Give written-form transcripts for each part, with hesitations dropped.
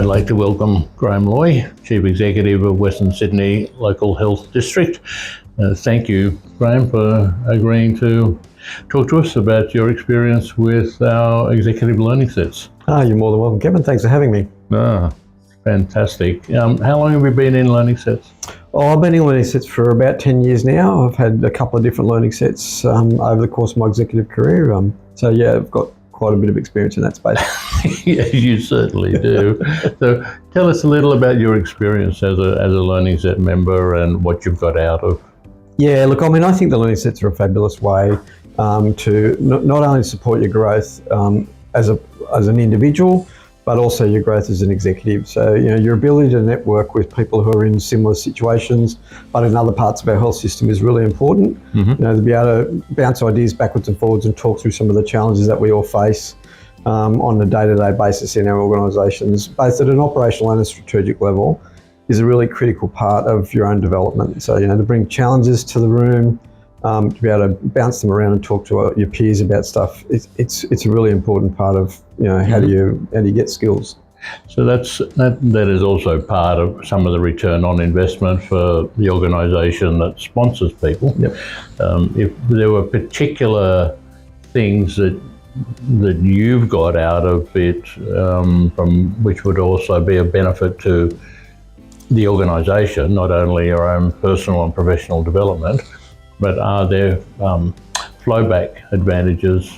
I'd like to welcome Graeme Loy, Chief Executive of Western Sydney Local Health District. Thank you, Graeme, for agreeing to talk to us about your experience with our executive learning sets. You're more than welcome, Kevin. Thanks for having me. Fantastic. How long have you been in learning sets? I've been in learning sets for about 10 years now. I've had a couple of different learning sets over the course of my executive career. I've got quite a bit of experience in that space. Yeah, you certainly do. So tell us a little about your experience as a learning set member and what you've got out of. Yeah, look, I think the learning sets are a fabulous way to not only support your growth as an individual, but also your growth as an executive. So, your ability to network with people who are in similar situations, but in other parts of our health system is really important. Mm-hmm. To be able to bounce ideas backwards and forwards and talk through some of the challenges that we all face on a day-to-day basis in our organisations, both at an operational and a strategic level, is a really critical part of your own development. So, to bring challenges to the room, to be able to bounce them around and talk to your peers about stuff, it's a really important part of how do you get skills. So that is also part of some of the return on investment for the organisation that sponsors people. Yep. If there were particular things that you've got out of it, from which would also be a benefit to the organisation, not only your own personal and professional development, but are there flowback advantages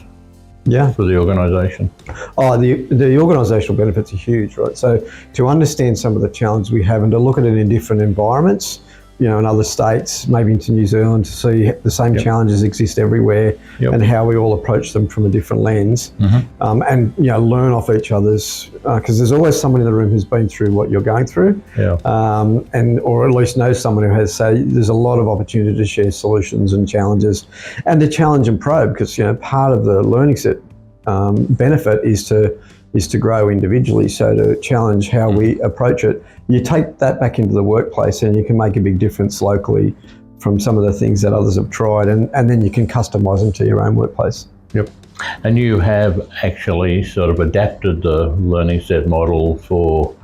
for the organisation? The organisational benefits are huge, right? So to understand some of the challenges we have and to look at it in different environments, in other states, maybe into New Zealand, to see the same challenges exist everywhere and how we all approach them from a different lens, and learn off each other's, because there's always someone in the room who's been through what you're going through, or at least knows someone who has. So there's a lot of opportunity to share solutions and challenges, and to challenge and probe, because part of the learning set benefit is to grow individually. So to challenge how we approach it, you take that back into the workplace and you can make a big difference locally from some of the things that others have tried, and then you can customise them to your own workplace. Yep. And you have actually sort of adapted the learning set model for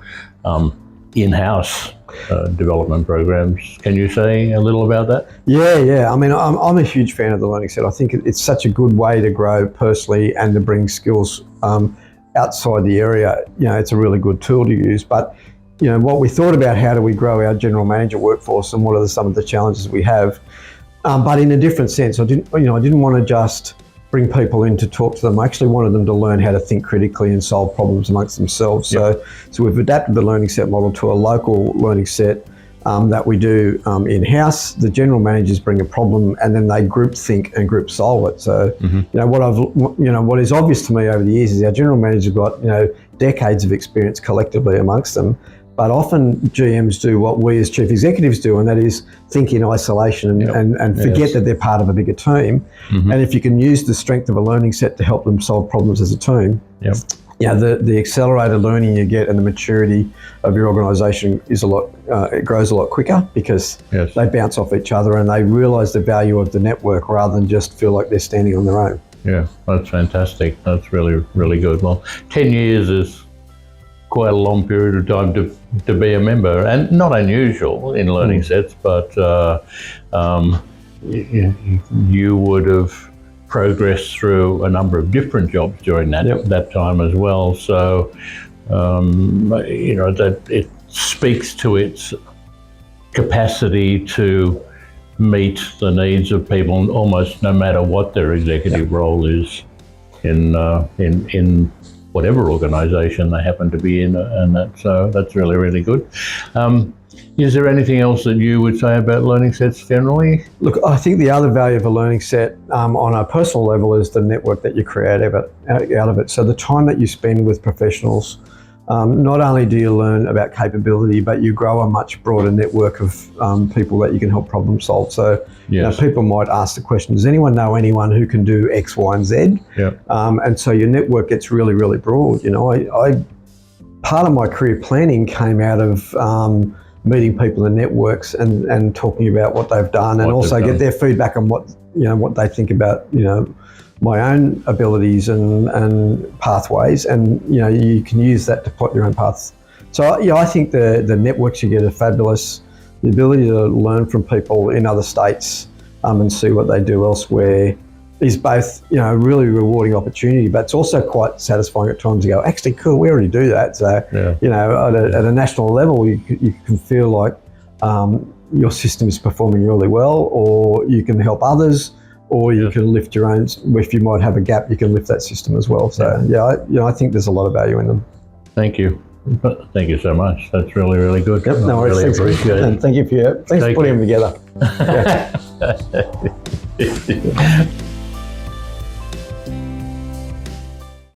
in-house development programs. Can you say a little about that? Yeah. I'm a huge fan of the learning set. I think it's such a good way to grow personally and to bring skills outside the area. It's a really good tool to use. But what we thought about, how do we grow our general manager workforce and what are some of the challenges we have, but in a different sense. I didn't want to just bring people in to talk to them. I actually wanted them to learn how to think critically and solve problems amongst themselves. So we've adapted the learning set model to a local learning set that we do in-house. The general managers bring a problem and then they group think and group solve it. So what is obvious to me over the years is our general managers have got decades of experience collectively amongst them. But often GMs do what we as chief executives do, and that is think in isolation and forget that they're part of a bigger team. And if you can use the strength of a learning set to help them solve problems as a team, the accelerated learning you get and the maturity of your organisation is it grows a lot quicker, because they bounce off each other and they realise the value of the network rather than just feel like they're standing on their own. Yeah, that's fantastic. That's really, really good. Well, 10 years is quite a long period of time to be a member, and not unusual in learning sets, but you would have progressed through a number of different jobs during that time as well. So that it speaks to its capacity to meet the needs of people almost no matter what their executive role is in whatever organisation they happen to be in, and that's really, really good. Is there anything else that you would say about learning sets generally? Look, I think the other value of a learning set on a personal level is the network that you create out of it. So the time that you spend with professionals, not only do you learn about capability, but you grow a much broader network of people that you can help problem solve. So people might ask the question, does anyone know anyone who can do X, Y, and Z? And so your network gets really, really broad. Part of my career planning came out of meeting people in networks and talking about what they've done, and also get their feedback on what they think about my own abilities and pathways, and you can use that to plot your own path So yeah, I think the networks you get are fabulous. The ability to learn from people in other states and see what they do elsewhere is both, you know, a really rewarding opportunity, but it's also quite satisfying at times to go, actually, cool, we already do that. So, you know, at a national level, you can feel like your system is performing really well, or you can help others, or you can lift your own. If you might have a gap, you can lift that system as well. So, yeah, I think there's a lot of value in them. Thank you. Thank you so much. That's really, really good. Yep, no worries. Really appreciate it. And thank you for putting them together. Yeah.